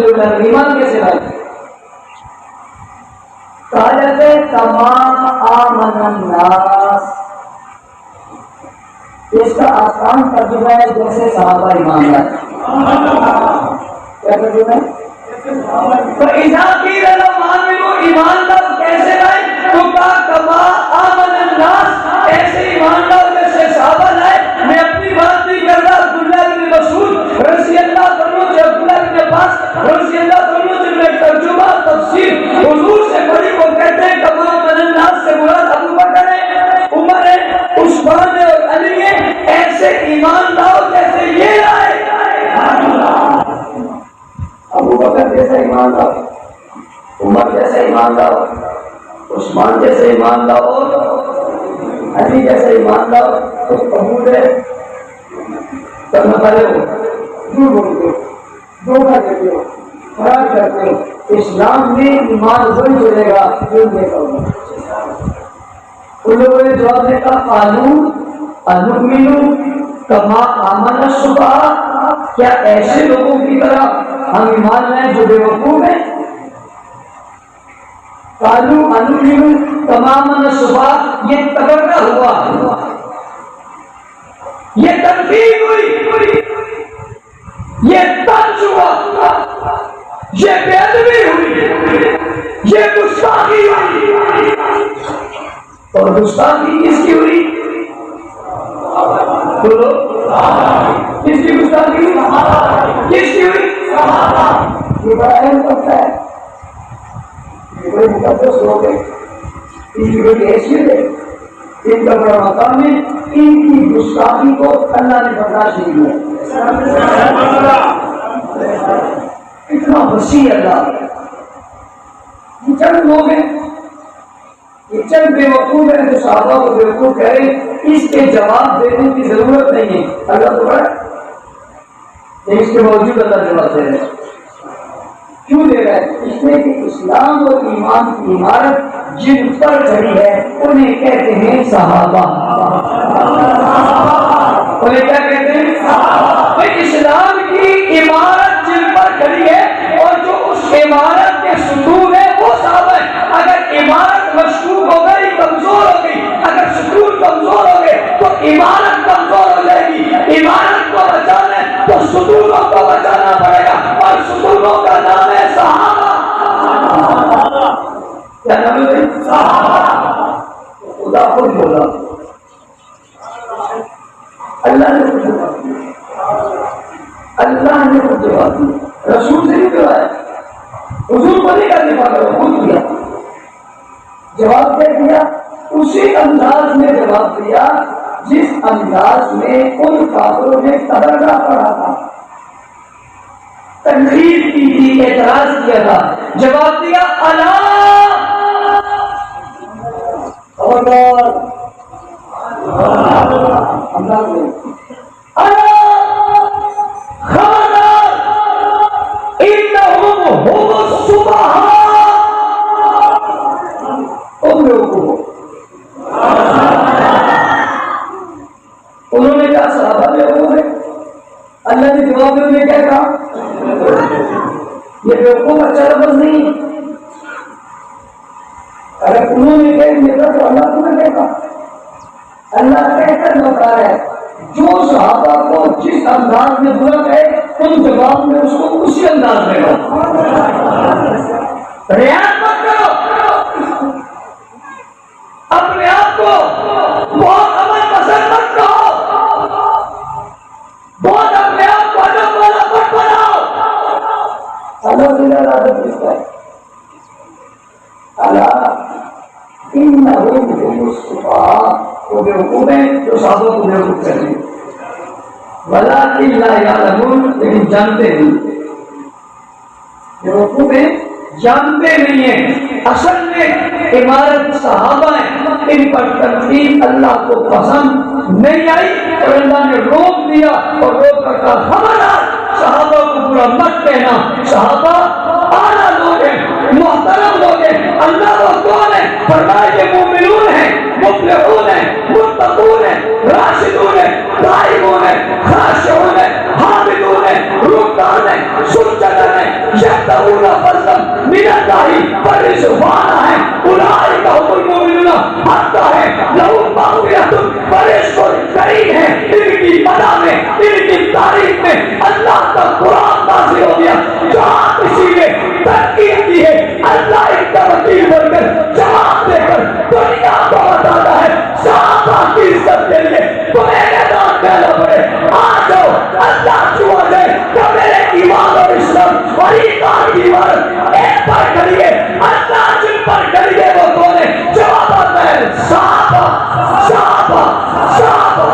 اللہ ایمان کیسے لائے؟ کہا جاتا ہے تمام آمن الناس، اس کا آسان ترجمہ ہے جیسے صحابہ ایمان لائے. کیا ترجمہ ہے؟ فَإِذَا قِيلَ لَهُمْ آمِنُوا ایمان لاؤ کیسے لائے؟ تو کہا کما آمن الناس، ایسے ایمان لاؤ جیسے صحابہ لائے. میں اپنی بات نہیں کر رہا، عبداللہ بن مسعود رضی اللہ عنہ سے، عبداللہ بن عباس رضی اللہ عنہ سے میں ترجمہ تفسیر حضور سے پڑھی، وہ کہتے ہیں کما آمن الناس سے مراد ابو بکر ہے، عمر ہے، عثمان ہے اور علی ہے. ایسے ایمان لاؤ جیسے یہ لائے. ابو بکر جیسا ایمان لاؤ، عمر جیسا ایمان لاؤ، عثمان جیسے ایمان لاؤ، علی جیسے ایمان لاؤ. تو قبول ہے کرنا پڑے ہو، جھوٹ بولتے ہو، دھوکہ دیتے ہو، فرار کرتے ہو. اسلام میں ایمان وہی چلے گا جو دیکھا ہوگا. ان لوگوں نے جواب دیا قالوا انؤمن کما آمن السفہاء، کیا ایسے لوگوں کی طرح ہم ایمان لائیں جو بے وقوف ہیں؟ قالوا انؤمن کما آمن السفہاء، یہ تبرہ ہوا، یہ تنقید ہوئی، یہ طنز ہوا، یہ بے ادبی ہوئی، یہ گستاخی ہوئی. اور گستاخی کس کی ہوئی؟ بولو کس کی گستاخی؟ کس کی ہوئی؟ یہ بڑا اہم پتہ ہے، یہ بڑے مقدس لوگ ہیں، ان کی بڑی حیثیت ہے، ان کا بڑا مقام ہے. ان کی گستاخی کو اللہ نے برداشت نہیں کیا. اتنا وسیع اللہ. یہ چند لوگ ہیں، یہ چند بے وقوف ہیں جو صحابہ کو بے وقوف کہہ رہے ہیں. اس کے جواب دینے کی ضرورت نہیں ہے، اللہ تو بڑا ہے، اس کے باوجود اللہ جواب دے رہے ہیں. کیوں دے رہا ہے؟ اس لیے کہ اسلام اور ایمان کی عمارت جن پر کھڑی ہے انہیں کہتے ہیں صحابہ. انہیں کیا کہتے ہیں؟ صحابہ. اسلام کی عمارت جن پر کھڑی ہے اور جو اس عمارت کے ستون ہے وہ صحابہ ہے. اگر عمارت مشکوک ہو گئی، کمزور ہو گئی، اگر ستون کمزور ہو گئے تو عمارت کمزور ہو جائے گی. عمارت کو بچانا ہے تو ستونوں کو بچانا پڑے گا، اور ستونوں کا نام ہے صحابہ. کیا نام ہے؟ صحابہ. خدا خود بولا، اللہ نے خود جواب دیا، اللہ نے خود جواب دیا، رسول سے نہیں کہا ہے، حضور کو نہیں کرنے پاتا، خود دیا. جواب دے دیا اسی انداز میں جواب دیا جس انداز میں ان کافروں نے تبرہ پڑھا تھا، تنقید کی تھی، اعتراض کیا تھا. جواب دیا اللہ خبردار، خبردار، انہم هم السفہاء. انہوں نے کہا صحابہ بے وقوف ہے. اللہ نے جواب میں انہیں کیا کہا؟ یہ بے وقوف اچھا لفظ نہیں. اگر انہوں نے کہہ دیا تو اللہ کو نے کہا، اللہ کہہ کر بتا رہا ہے جو صحابہ کو جس انداز میں برا کہے تم جواب میں اس کو اسی انداز میں کہو. ریاض مت کرو، اپنے آپ کو بہت عمل پسند مت کرو، بہت اپنے آپ کو ادب والا مت بناؤ. اللہ سے زیادہ ادب کس کا ہے؟ اللہ انہم هم السفہاء، وہ بے وقوف ہیں جو صحابہ کو بے وقوف کر دیں. ولکن لا یعلمون، لیکن جانتے نہیں. بے وقوف ہیں، جانتے نہیں ہیں. اصل میں عمارت صحابہ ہیں، ان پر تنقید اللہ کو پسند نہیں آئی اور اللہ نے روک دیا اور روک کر کہا خبردار صحابہ کو برا مت کہنا. صحابہ اعلیٰ لوگ ہیں، محترم لوگ ہیں. اللہ وہ کون ہے؟ فرمایا کہ مومنون ہیں، مفلحون ہیں، متقون ہیں، راشدون ہیں، تائبون ہیں، خاشعون ہیں، حامدون ہیں، رکعان ہیں، سجدہ ہیں، يبتغون فضلا من الله ورضوانا ہے اولئک هم المؤمنون حقا ہے لهم مغفرۃ فرشتوں کریم ہے ان کی مدح میں ان کی تعریف میں اللہ کا قرآن نازل ہو گیا جہاں کسی نے تنقید کی ہے اللہ ان کا وکیل بن کر جواب دے کر دنیا کو بتاتا ہے صحابہ کی عزت کے لیے تمہیں میدان دینا پڑے آ جاؤ اللہ چھوا جائے کہ میرے ایمان اور اسلام اور ایمان کی عبادت ایک پر کریے اللہ جن پر کریے وہ کون ہے جواب آتا ہے صحابہ صحابہ صحابہ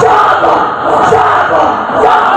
صحابہ صحابہ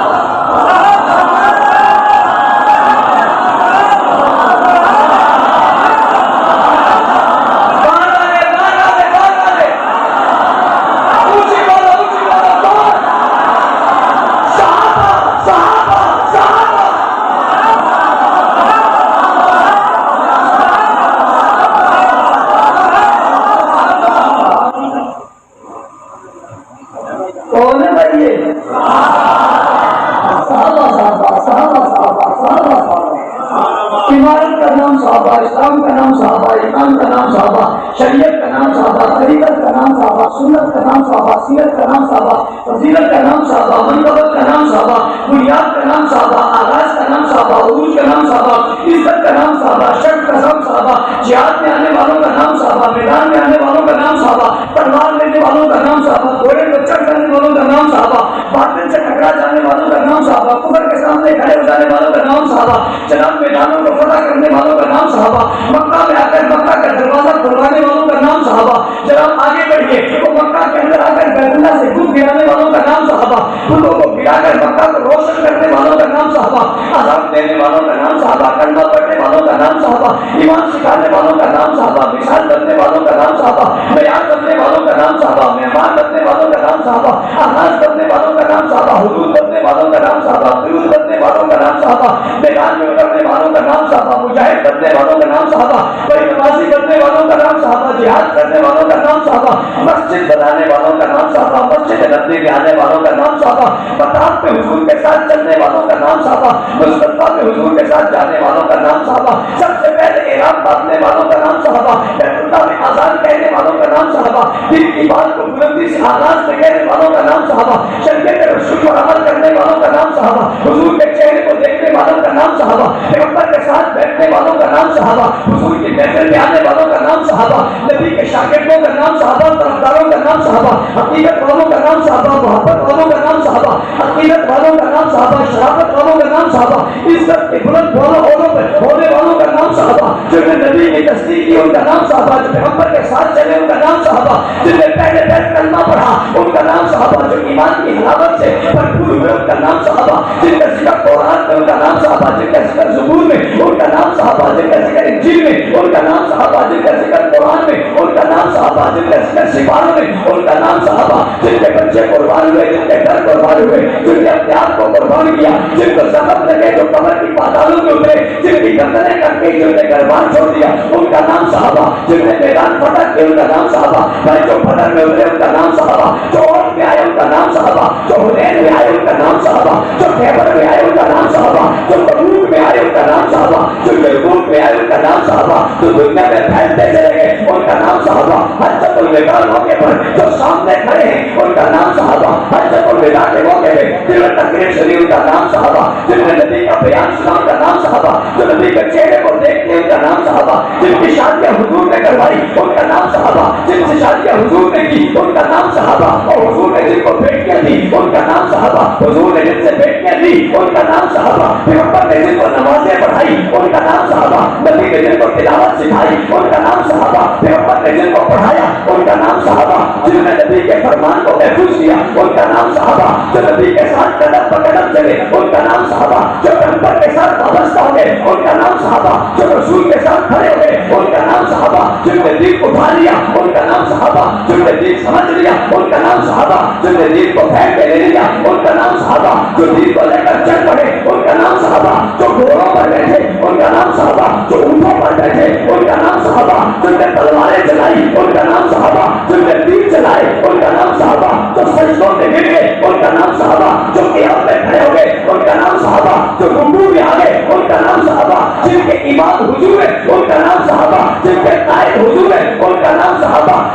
صحابہ اسلام کا نام صحابہ ایمان کا نام صحابہ شریعت کا نام صحابہ طریقت کا نام صحابہ سنت کا نام صحابہ سیرت کا نام صحابہ فضیلت کا نام صحابہ منقبت کا نام صحابہ بنیاد کا نام صحابہ آغاز کا نام صحابہ عروج کا نام صحابہ عزت کا نام صحابہ شرط کا نام صحابہ جہاد میں آنے والوں کا نام صحابہ میدان میں آنے والوں کا نام صحابہ تلوار لینے والوں کا نام صحابہ گھوڑے پر چڑھ جانے والوں کا نام صحابہ باطل سے ٹکرا جانے والوں کا نام صحابہ کفر کے سامنے کھڑے ہو جانے والوں کا نام صحابہ جناب میدانوں کو فتح کرنے والوں کا نام صحابہ مکہ میں آ کر مکہ کا دروازہ کھلوانے والوں کا نام صحابہ جناب آگے بڑھیے وہ مکہ کے اندر آ کر بیت اللہ سے خود گرانے والوں کا نام صحابہ خودوں کو گرا کر مکہ کو روشن کرنے والوں کا نام صحابہ عذاب دینے والوں کا نام صحابہ کلمہ پڑھنے والوں کا نام صحابہ ایمان سکھانے والوں کا نام صحابہ مثال بننے والوں کا نام صحابہ بیان کرنے والوں کا نام صحابہ مہمان بننے والوں کا نام صحابہ آغاز کرنے والوں کا نام صحابہ حدود بننے والوں کا نام صحابہ فیوز بننے والوں کا نام صحابہ میدان میں اترنے والوں کا نام صحابہ مجاہد بننے والوں کا نام صحابہ کوئی نمازی بننے والوں کا نام صحابہ جہاد کرنے والوں کا نام صحابہ مسجد بنانے والوں کا نام صحابہ مسجد نبوی میں آنے والوں کا نام صحابہ مطاف پہ حضور کے ساتھ چلنے والوں کا نام صحابہ مصطفیٰ پہ حضور کے ساتھ جانے والوں کا نام صحابہ سب سے پہلے احرام باندھنے والوں کا نام صحابہ بیت اللہ میں اذان کہنے والوں کا نام صحابہ دین کی بات کو بلندی سے آغاز میں کہنے والوں کا نام صحابہ شریعت رسول پر عمل کرنے والوں کا نام صحابہ حضور کے چہرے کو دیکھنے والوں کا نام صحابہ پیغمبر کے ساتھ بیٹھنے والوں کا نام صحابہ حضور کی محفل میں آنے والوں کا نام صحابہ نبی کے شاگردوں کا نام صحابہ طرفداروں کا نام صحابہ حقیقت والوں کا نام صحابہ محبت والوں کا نام صحابہ عقیدت والوں کا نام صحابہ شرافت والوں کا نام صحابہ عزت کے بلند والوں پر ہونے والوں کا نام صحابہ جو نے نبی کی تصدیق کی ان کا نام صحابہ جو پیغمبر کے ساتھ چلے ان کا نام صحابہ جن نے پہلے کلمہ پڑھا ان کا نام صحابہ جو ایمان کی حلاوت سے بھرپور ہوئے ان کا نام صحابہ جن کا ذکر قرآن میں ان کا نام صحابہ جن کا ذکر زبور میں ان کا نام صحابہ جن کا ذکر انجیل میں ان کا نام صحابہ جن کا ذکر قرآن میں ان کا نام صحابہ جن کا ذکر سپاروں میں ان کا نام صحابہ جن کے بچے قربان ہوئے جن کے گھر قربان ہوئے جن نے اپنے آپ کو قربان کیا جن کو زخم لگے جو کمر کی پاتالوں میں اترے جن کی گردنیں کٹ گئی جن نے گھربان چھوڑ دیا ان کا نام صحابہ جن نے میدان پٹک کے ان کا نام صحابہ بھائی جو پٹک میں اترے ان کا نام صحابہ جو عہد میں آئے ان کا نام صحابہ جو حنین میں آئے ان کا نام صحابہ جو خیبر میں آئے ان کا نام صحابہ جو تبوک میں آئے ان کا نام صحابہ جو یرموک میں آئے ان کا نام صحابہ جو دنیا میں پھیلتے چلے گئے ان کا نام صحابہ حجۃ الوداع موقع پر جو سامنے کھڑے ہیں ان کا نام صحابہ حجۃ الوداع کے موقع پہ جن نے تقریر سنی ان کا نام صحابہ جن نے نبی کا بیان سنا ان کا نام صحابہ جو نبی کے چہرے کو دیکھتے ان کا نام صحابہ جن کی شادیاں حضور نے کروائی ان کا نام صحابہ جن سے شادیاں حضور نے کی ان کا نام صحابہ اور حضور نے جن کو بیٹیاں دی ان کا نام صحابہ حضور نے جن سے بیٹیاں دی ان کا نام صحابہ پیغمبر نے جن کو نمازیں پڑھائی ان کا نام صحابہ نبی نے جن کو تلاوت سکھائی ان کا نام صحابہ پیغمبر نے جن کو پڑھایا ان کا نام صحابہ جنہوں نے نبی کے فرمان کو محفوظ کیا ان کا نام صحابہ جو نبی کے ساتھ قدم پر قدم چلے ان کا نام صحابہ جو پیغمبر کے ساتھ وابستہ ہو گئے ان کا نام صحابہ جو رسول کے ساتھ کھڑے ہو گئے ان کا نام صحابہ جن نے دین اٹھا لیا ان کا نام صحابہ جن نے دین سمجھ لیا ان کا نام صحابہ جن نے دین کو پھینک کے لے لیا ان کا نام صحابہ جو دین کو لے کر چل پڑے ان کا نام صحابہ جو گھوڑوں پر بیٹھے ان کا نام صحابہ جو اونٹوں پر بیٹھے ان کا نام صحابہ جن نے تلواریں چلائی ان کا نام صحابہ جن نے تیر چلائے ان کا نام صحابہ جو سجدوں میں گر گئے ان کا نام صحابہ جو قیام میں کھڑے ہو گئے ان کا نام صحابہ جو رکوع میں آ گئے ان کا نام صحابہ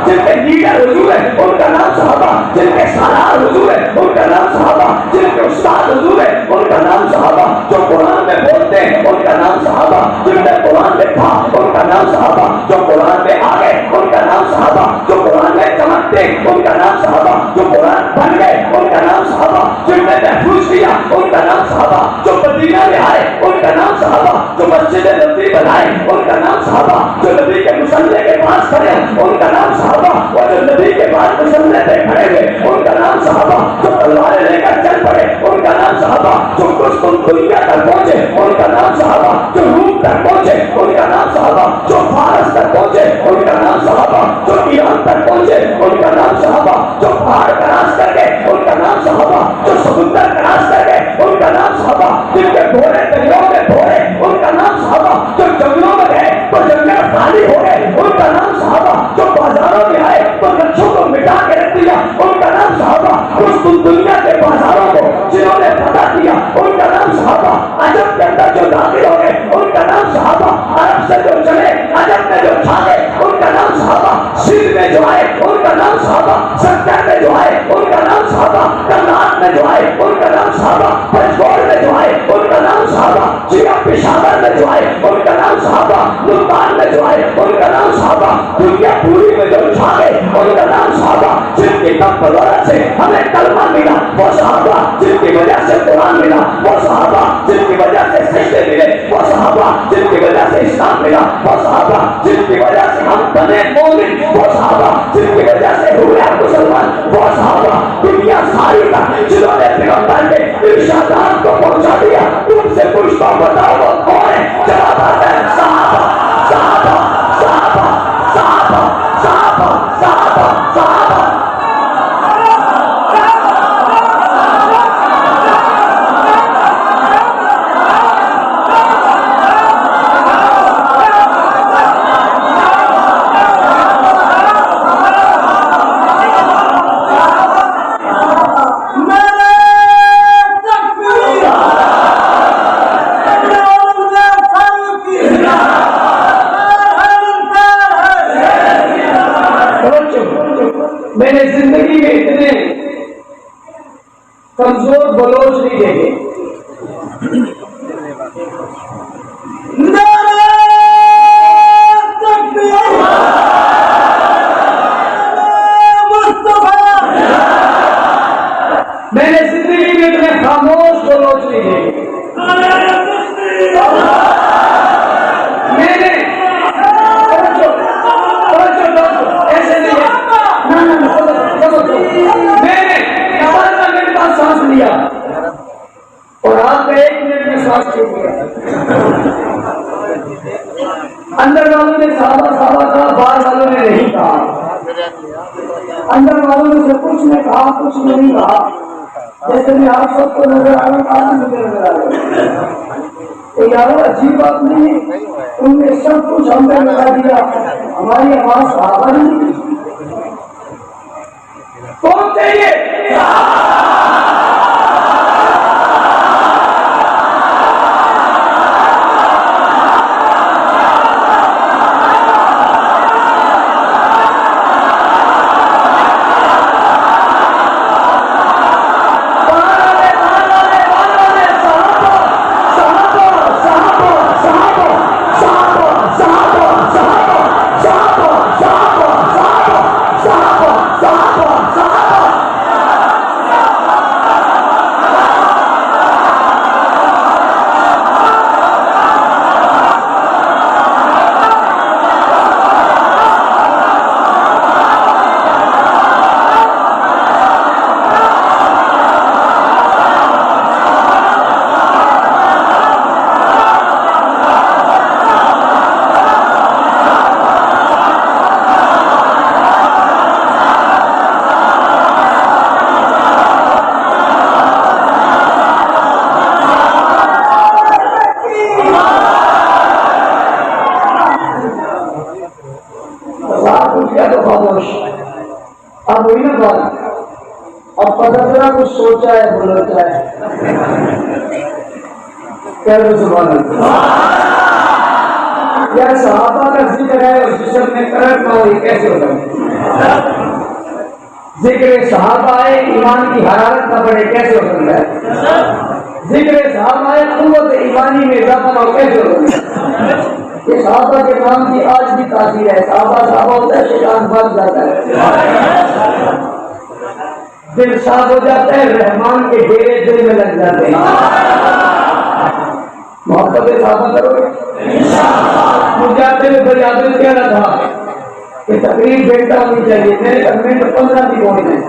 جن کے لیڈر حضور ہے ان کا نام صحابہ، جن کے سالار حضور ہے ان کا نام صحابہ، جن کے استاد حضور ہے ان کا نام صحابہ، جو قرآن میں بولتے ہیں ان کا نام صحابہ، جن نے قرآن لکھا ان کا نام صحابہ، جو قرآن میں آگے ان کا نام صحابہ، جو قرآن میں چمکتے ان کا نام صحابہ، جو قرآن بن گئے ان کا نام صحابہ، جن نے محفوظ کیا ان کا نام صحابہ، جو مدینہ میں آئے ان کا نام صحابہ، جو مسجد نبوی بنائے ان کا نام صحابہ، جو نبی کے مصلی کے پاس کھڑے ان کا نام صحابہ، اور جو نبی کے پاس مصلی پہ کھڑے ہوئے ان کا نام صحابہ، جو تلواریں لے کر چل پڑے ان کا نام صحابہ، جو قسطنطنیہ تک پہنچے ان کا نام صحابہ، جو روم تک پہنچے ان کا نام صحابہ، جو فارس تک پہنچے ان کا نام صحابہ، جو ایران تک پہنچے ان کا نام صحابہ، جو پہاڑ کراس کر گئے ان کا نام صحابہ، جو سمندر کراس کر گئے ان کا نام صحابہ، جن کے گھوڑے دریاؤں میں دھوئے ان کا نام صحابہ، جو جنگلوں میں گئے تو جنگل خالی ہو گئے ان کا نام صحابہ، جو بازاروں میں آئے تو نقشوں کو مٹا کے رکھ دیا ان کا نام صحابہ، اس دنیا کے بازاروں کو جنہوں نے فتح کیا ان کا نام صحابہ، عجب کے اندر جو داخل ہو گئے ان کا نام صحابہ، عرب سے جو چلے عجب میں جو چھا گئے ان کا نام صحابہ، سندھ میں جو آئے ان کا نام صحابہ، سکر میں جو آئے ان کا نام صحابہ، کرناٹک میں جو آئے ان کا نام صحابہ، پنجگور میں جو آئے ان کا نام صحابہ، جیا پشاور میں جو آئے ان کا نام صحابہ، ملتان میں جو آئے ان کا نام صحابہ، دنیا پوری میں جو چھا گئے ان کا نام صحابہ، جن کی تب بدولت سے ہمیں کلمہ ملا وہ صحابہ، جن کی وجہ سے قرآن ملا وہ صحابہ، جن کی وجہ سے سجدے ملے وہ صحابہ، جن کی وجہ سے اسلام ملا وہ صحابہ، جن کی وجہ سے ہم بنے مومن وہ صحابہ، جن کی وجہ سے ہوئے مسلمان وہ صحابہ، دنیا ساری کا جنہوں نے پیغمبر کے ارشادات کو پہنچا دیا ان سے کچھ تو بتاؤ وہ کون ہے؟ جواب آتا ہے صحابہ صحابہ صحابہ صحابہ صحابہ صحابہ صحابہ۔ میں نے زندگی میں اتنے کمزور بلوچ نہیں دیکھے۔ میں نے زندگی میں اتنے خاموش بلوچ نہیں دیکھے۔ ایسے نہیں ہے، میں نے 12 منٹ بعد سانس لیا اور آپ کا 1 منٹ میں سانس چھوٹ گیا۔ اندر والوں نے صحابہ صحابہ کہا، باہر والوں نے نہیں کہا۔ اندر والوں نے سب کچھ نے کہا، کچھ نے نہیں کہا۔ جیسے میں آپ سب کو نظر آ رہا ہوں، مجھے نظر آ رہا ہے یارو، عجیب بات نہیں ہے، ان نے سب کچھ ہم نے لگا دیا، ہماری آواز صحابہ نہیں کون چاہیے؟ اب وہی نا بات، اب پتہ چلا کچھ سوچا ہے بولتا ہے، کہہ سبحان اللہ۔ یا صحابہ کا ذکر ہے اور جسم میں کرنٹ نہ ہو، یہ کیسے ہوتا ہے؟ ذکر صحابہ ایمان کی حرارت نہ بڑھے کیسے ہو سکتا ہے؟ ذکر صحابہ قوت ایمانی میں اضافہ نہ کیسے ہو سکتا ہے؟ کہ صحابہ کے نام کی آج بھی تاثیر ہے. صحابہ ہوتا ہے شیطان بھاگ جاتا ہے, دل صاف ہو جاتا ہے, رحمان کے ڈیرے دل میں لگ جاتے ہیں. محبت صحابہ کرو گے. مجھے آتے ہوئے بڑی عادت کہہ رہا تھا کہ تقریب گھنٹہ ہونی چاہیے, میرے گھر میں 15 بھی ہونے ہیں.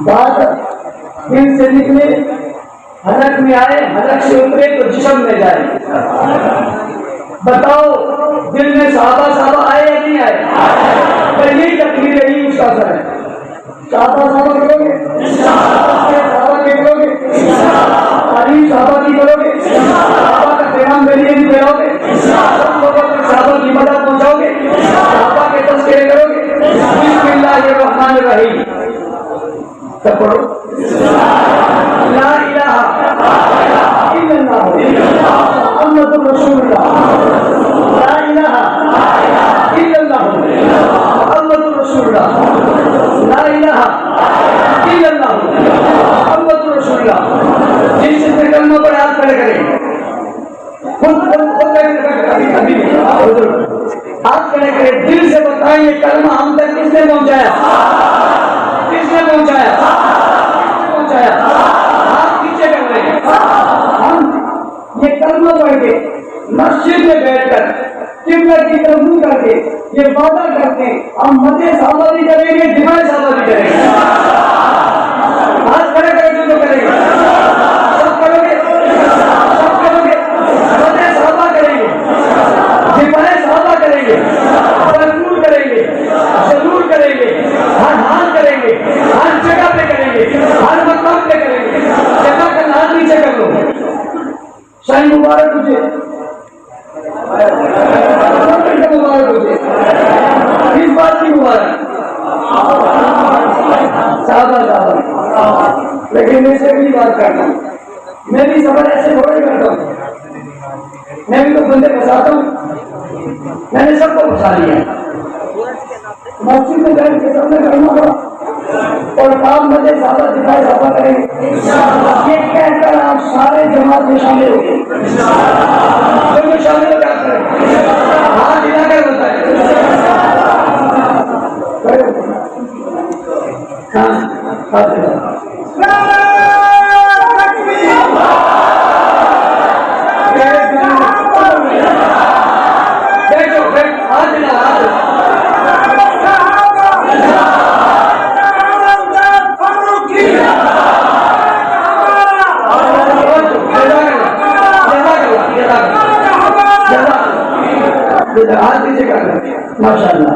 بات دل سے نکلے, حلق میں آئے, حلق سے اترے تو جسم میں جائے. بتاؤ دل میں صحابہ آئے یا نہیں آئے؟ پر یہی تقریر ہے, یہی اس کا اثر ہے. صحابہ کرو گے, صحابہ کے کرو گے, تعلیم صحابہ کی کرو گے, صحابہ کا پیغام میرے لیے پھیلاؤ گے, سب لوگوں تک صحابہ کی مدد پہنچاؤ گے, صحابہ کے تذکرے کرو گے. بسم اللہ الرحمن الرحیم سب پڑھو. لا الہ الا اللہ محمد رسول اللہ. لا الہ الا اللہ محمد رسول اللہ. لا الہ الا اللہ محمد رسول اللہ. جس سے کلمہ پر ہاتھ کھڑے کریں, ہاتھ کھڑے کریں, دل سے بتائیں یہ کلمہ ہم تک کس نے پہنچایا, کس نے پہنچایا, پہنچایا. ہاتھ پیچھے کر رہے ہیں. ہم یہ کلمہ پڑھ کے مسجد میں بیٹھ کر قبلہ کی طرف منہ کر کے یہ وعدہ کرتے ہیں ہم مدح صحابہ بھی کریں گے, دفاع صحابہ بھی کریں گے. ہاتھ کھڑے کرے جو کریں گے, سب کرو گے, سب کرو گے. مدح صحابہ کریں گے, دفاع صحابہ کریں گے, بھرپور کریں گے, ضرور کریں گے, ہر حال کریں گے, ہر جگہ پہ کریں گے, ہر مقام پہ کریں گے. جگہ کا ہاتھ نیچے کر لو. شاہی مبارک تجھے, مبارک تجھے, اس بات کی مبارک. صحابہ لیکن میں سے بھی بات کرتا ہوں, میں بھی سفر ایسے تھوڑا ہی کرتا ہوں. میں بھی تو بندے پھنساتا ہوں, میں نے سب کو پھنسا لیا. مسجد میں بیٹھ کے سب نے کرنا پڑا اور کام مدد صحابہ دفاع صحابہ کریں گے. یہ کہہ کر آپ سارے جماعت میں شامل ہو گئے. جو شامل ہو کیا کریں, ہاتھ ہلا کر بتائیں. ماشاء اللہ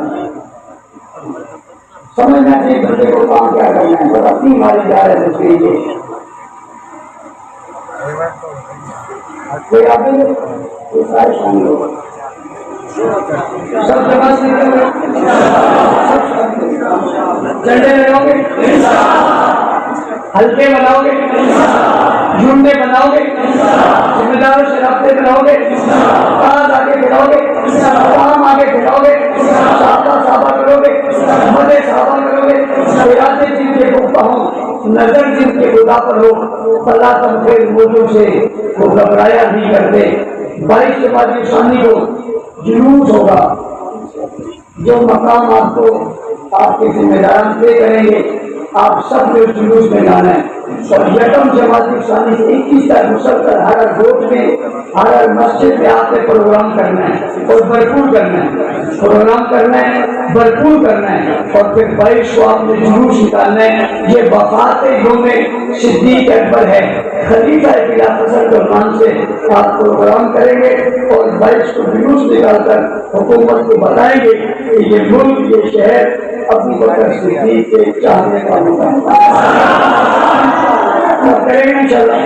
سمجھنا چاہیے بندے کو کام کیا کرنا ہے. بس اپنی ماری جا رہے تھے اس کے لیے کوئی آپ نے سارے شامل ہو سب جگہ سے جھنڈے لگاؤ گے, ہلکے بناؤ گے, جھنڈے بناؤ گے, ذمہ داروں سے رابطے بناؤ گے, کام آگے بڑھاؤ گے, کام آگے بڑھاؤ گے, صحابہ کرو گے, مدح صحابہ کرو گے. ارادے جن کے گفتہ ہوں, نظر جن کے خدا پر ہو, اللہ تمخیر موجود سے وہ گھبرایا نہیں کرتے. 22 جمادی ثانی کو جلوس ہوگا, جو مقام آپ کو آپ کے ذمہ داران طے کریں گے, آپ سب نے جلوس میں جانا ہے. اور یکم جمادی ثانی سے 21 تک مسلسل ہر گوٹ میں ہر مسجد میں آپ نے پروگرام کرنا ہے اور بھرپور کرنا ہے. پروگرام کرنا ہے, بھرپور کرنا ہے, اور پھر 22 کو آپ نے جلوس نکالنا ہے. یہ وفات یوم صدیق اکبر ہے, خلیفہ خلافت الرحمن سے آپ پروگرام کریں گے اور 22 کو جلوس نکال کر حکومت کو بتائیں گے کہ یہ ملک, یہ شہر ابو بکر صدیق کے چاہنے کا مقام ہے. کریں گے انشاءاللہ.